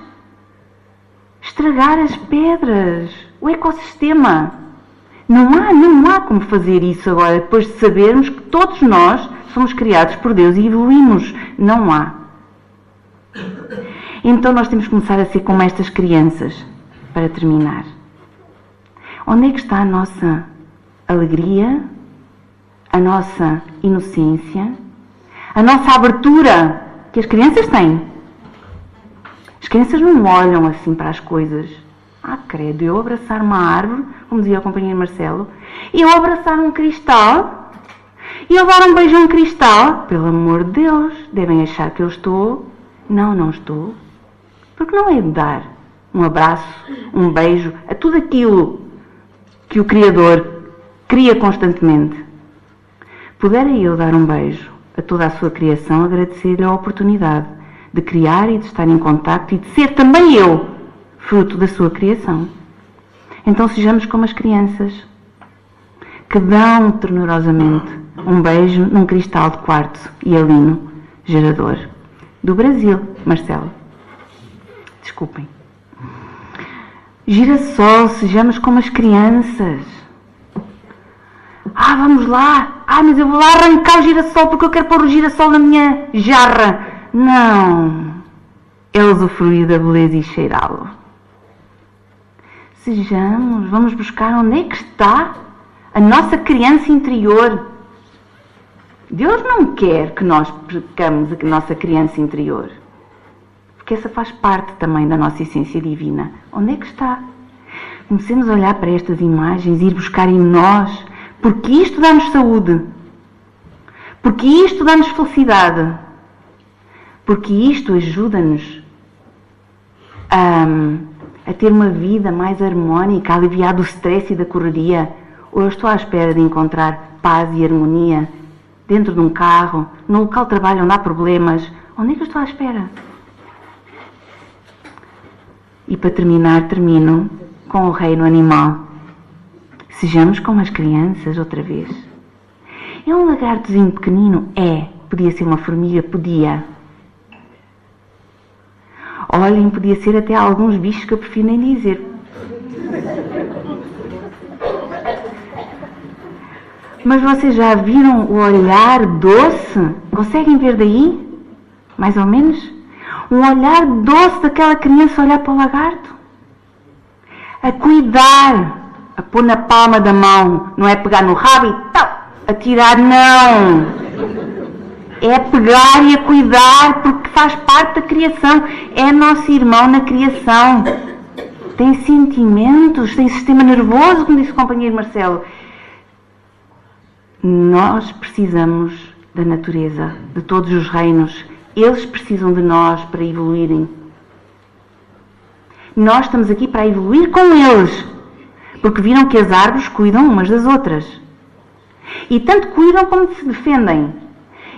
estragar as pedras, o ecossistema. Não há como fazer isso agora, depois de sabermos que todos nós somos criados por Deus e evoluímos. Não há. Então nós temos que começar a ser como estas crianças, para terminar. Onde é que está a nossa alegria, a nossa inocência, a nossa abertura que as crianças têm? As crianças não olham assim para as coisas. Credo, eu abraçar uma árvore, como dizia o companheiro Marcelo, e eu abraçar um cristal, e eu dar um beijo a um cristal, pelo amor de Deus, devem achar que eu estou. Não estou. Porque não é de dar um abraço, um beijo, a tudo aquilo que o Criador cria constantemente. Pudera eu dar um beijo a toda a sua criação, agradecer-lhe a oportunidade de criar e de estar em contacto e de ser também eu fruto da sua criação. Então sejamos como as crianças, que dão ternurosamente um beijo num cristal de quartzo hialino gerador. Do Brasil, Marcelo. Desculpem. Girassol, sejamos como as crianças. Vamos lá. Mas eu vou lá arrancar o girassol porque eu quero pôr o girassol na minha jarra. Não. É usufruir da beleza e cheirá-lo. Sejamos, vamos buscar onde é que está a nossa criança interior. Deus não quer que nós percamos a nossa criança interior. Porque essa faz parte também da nossa essência divina. Onde é que está? Comecemos a olhar para estas imagens e ir buscar em nós, porque isto dá-nos saúde, porque isto dá-nos felicidade, porque isto ajuda-nos a ter uma vida mais harmónica, a aliviar do stress e da correria. Ou eu estou à espera de encontrar paz e harmonia dentro de um carro, no local de trabalho onde há problemas? Onde é que eu estou à espera? E para terminar, termino com o reino animal. Sejamos como as crianças outra vez. É um lagartozinho pequenino? Podia ser uma formiga? Podia. Olhem, podia ser até alguns bichos que eu prefiro nem dizer. Mas vocês já viram o olhar doce? Conseguem ver daí? Mais ou menos? Um olhar doce daquela criança olhar para o lagarto. a cuidar, a pôr na palma da mão, não é pegar no rabo e tal, a tirar, não. É a pegar e a cuidar, porque faz parte da criação, é nosso irmão na criação. Tem sentimentos, tem sistema nervoso, como disse o companheiro Marcelo. Nós precisamos da natureza, de todos os reinos. Eles precisam de nós para evoluírem. Nós estamos aqui para evoluir com eles, porque viram que as árvores cuidam umas das outras. E tanto cuidam como se defendem.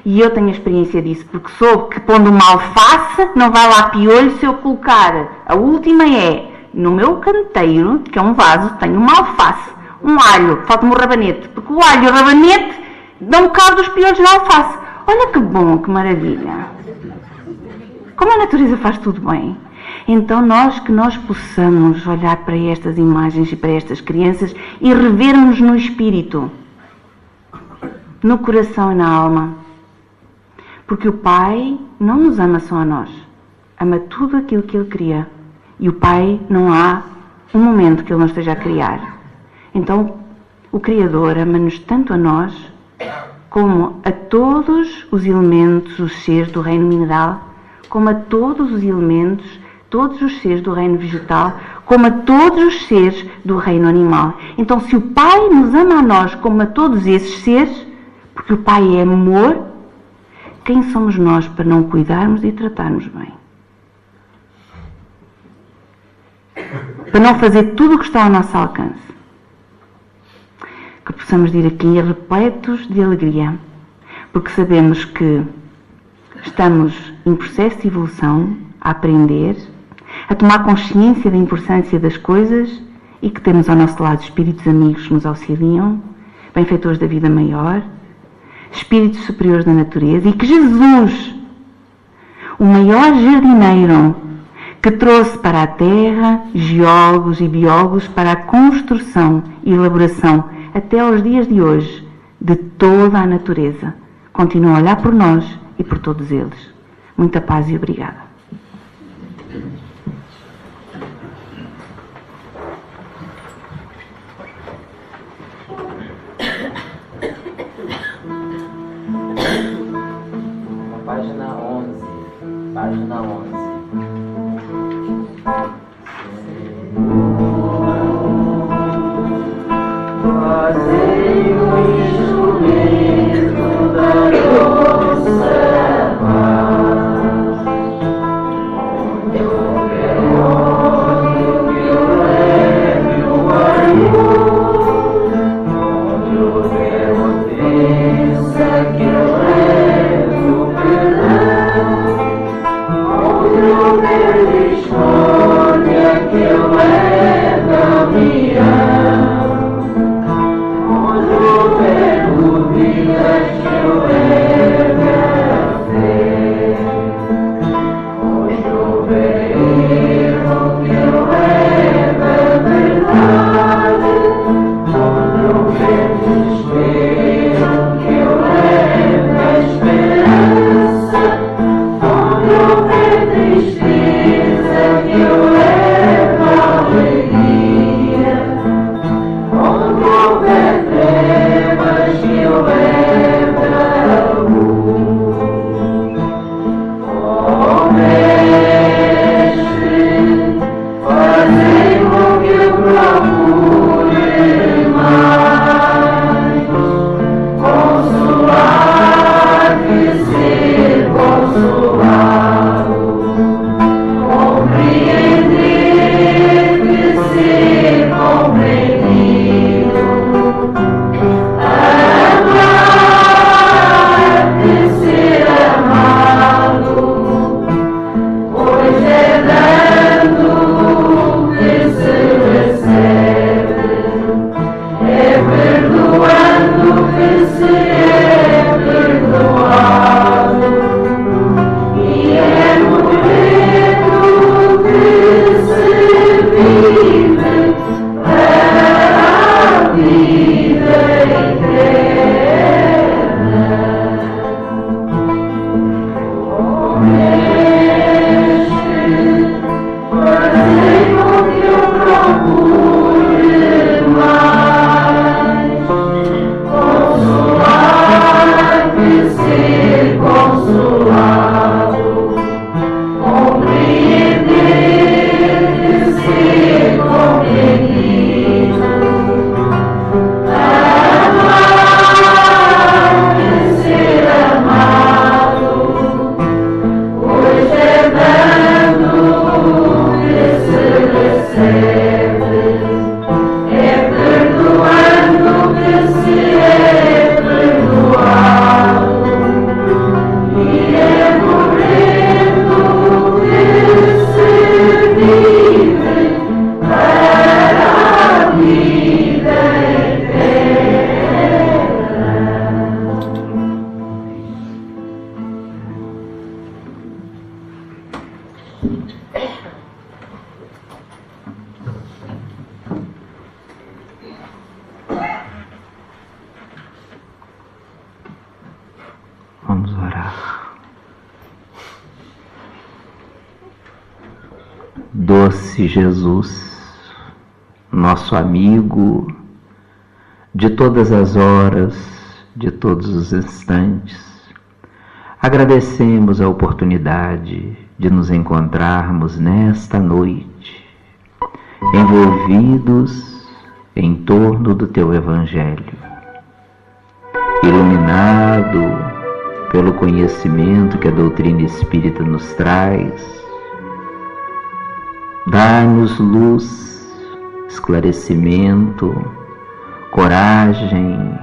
E eu tenho a experiência disso, porque soube que pondo uma alface, não vai lá piolho se eu colocar. A última é, no meu canteiro, que é um vaso, tenho uma alface, um alho, falta-me um rabanete, porque o alho e o rabanete dão cabo dos piolhos na alface. Olha que bom, que maravilha. Como a natureza faz tudo bem. Então que nós possamos olhar para estas imagens e para estas crianças e revermos no espírito, no coração e na alma. Porque o Pai não nos ama só a nós, ama tudo aquilo que Ele cria. E o Pai não há um momento que Ele não esteja a criar. Então, o Criador ama-nos tanto a nós, como a todos os elementos, os seres do reino mineral, como a todos os elementos, todos os seres do reino vegetal, como a todos os seres do reino animal. Então, se o Pai nos ama a nós como a todos esses seres, porque o Pai é amor, quem somos nós para não cuidarmos e tratarmos bem? Para não fazer tudo o que está ao nosso alcance. Que possamos ir aqui repletos de alegria, porque sabemos que estamos em processo de evolução, a aprender, a tomar consciência da importância das coisas e que temos ao nosso lado espíritos amigos que nos auxiliam, benfeitores da vida maior, espíritos superiores da natureza, e que Jesus, o maior jardineiro, que trouxe para a Terra geólogos e biólogos para a construção e elaboração, até aos dias de hoje, de toda a natureza, continua a olhar por nós e por todos eles. Muita paz e obrigada. Página 11. Página 11. Fazei o instrumento da nossa paz. Onde houver ódio, que eu leve o amor. Onde houver ofensa, que eu leve o perdão. Onde houver discórdia, Doce Jesus, nosso amigo de todas as horas, de todos os instantes, agradecemos a oportunidade de nos encontrarmos nesta noite, envolvidos em torno do Teu Evangelho, iluminado pelo conhecimento que a doutrina espírita nos traz. Dá-nos luz, esclarecimento, coragem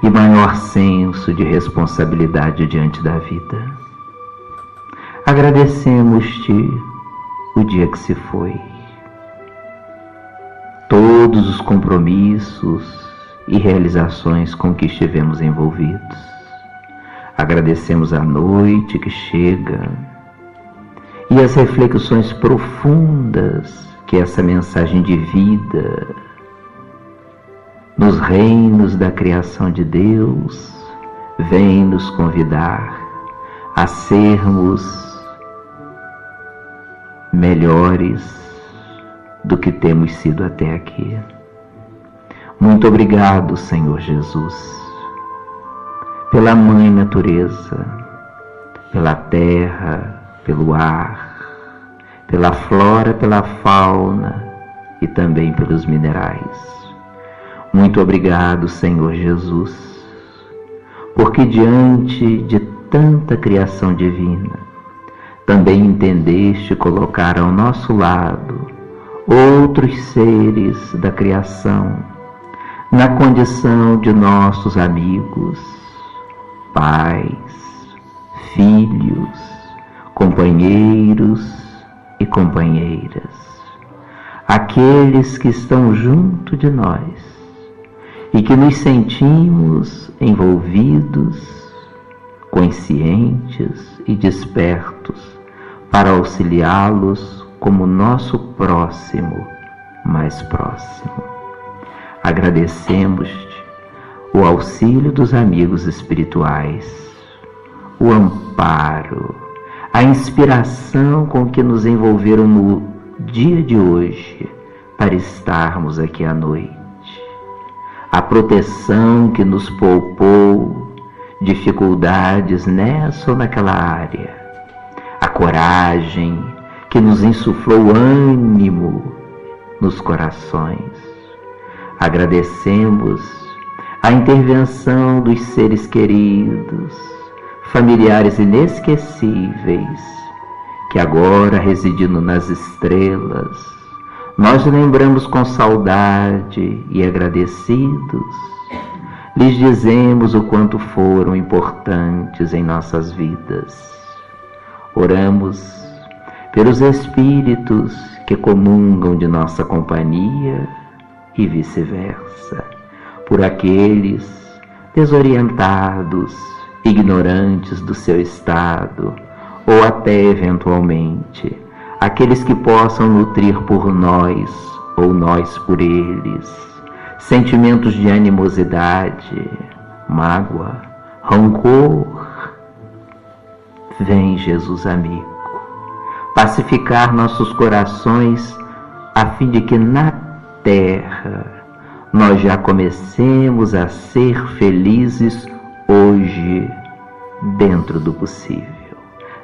e maior senso de responsabilidade diante da vida. Agradecemos-te o dia que se foi, todos os compromissos e realizações com que estivemos envolvidos. Agradecemos a noite que chega e as reflexões profundas que essa mensagem de vida nos reinos da criação de Deus vem nos convidar a sermos melhores do que temos sido até aqui. Muito obrigado, Senhor Jesus, pela Mãe Natureza, pela terra, pelo ar, pela flora, pela fauna e também pelos minerais. Muito obrigado, Senhor Jesus, porque diante de tanta criação divina, também entendeste colocar ao nosso lado outros seres da criação, na condição de nossos amigos, pais, filhos, companheiros e companheiras, aqueles que estão junto de nós e que nos sentimos envolvidos, conscientes e despertos para auxiliá-los como nosso próximo mais próximo. Agradecemos-te o auxílio dos amigos espirituais, o amparo, a inspiração com que nos envolveram no dia de hoje para estarmos aqui à noite, a proteção que nos poupou dificuldades nessa ou naquela área, a coragem que nos insuflou ânimo nos corações. Agradecemos a intervenção dos seres queridos, familiares inesquecíveis, que agora, residindo nas estrelas, nós lembramos com saudade e agradecidos, lhes dizemos o quanto foram importantes em nossas vidas. Oramos pelos espíritos que comungam de nossa companhia e vice-versa, por aqueles desorientados, ignorantes do seu estado, ou até, eventualmente, aqueles que possam nutrir por nós, ou nós por eles, sentimentos de animosidade, mágoa, rancor. Vem, Jesus amigo, pacificar nossos corações, a fim de que na terra nós já comecemos a ser felizes hoje, dentro do possível,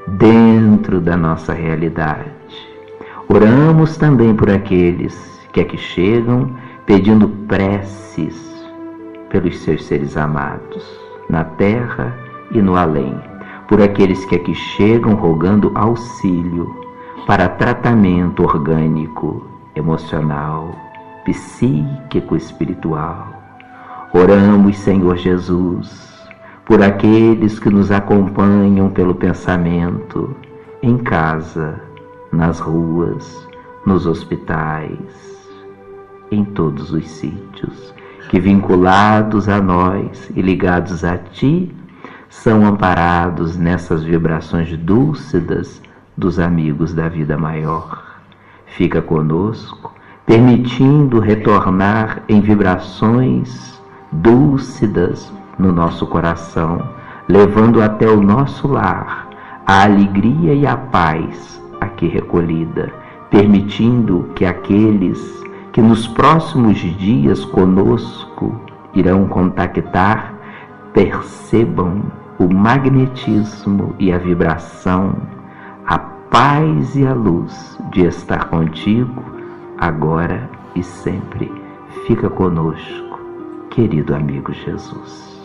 dentro da nossa realidade. Oramos também por aqueles que aqui chegam pedindo preces pelos seus seres amados, na terra e no além, por aqueles que aqui chegam rogando auxílio para tratamento orgânico, emocional, psíquico, espiritual. Oramos, Senhor Jesus, por aqueles que nos acompanham pelo pensamento, em casa, nas ruas, nos hospitais, em todos os sítios, que vinculados a nós e ligados a Ti, são amparados nessas vibrações dúlcidas dos amigos da vida maior. Fica conosco, permitindo retornar em vibrações dúlcidas no nosso coração, levando até o nosso lar a alegria e a paz a aqui recolhida, permitindo que aqueles que nos próximos dias conosco irão contactar percebam o magnetismo e a vibração, a paz e a luz de estar contigo agora e sempre. Fica conosco, querido amigo Jesus.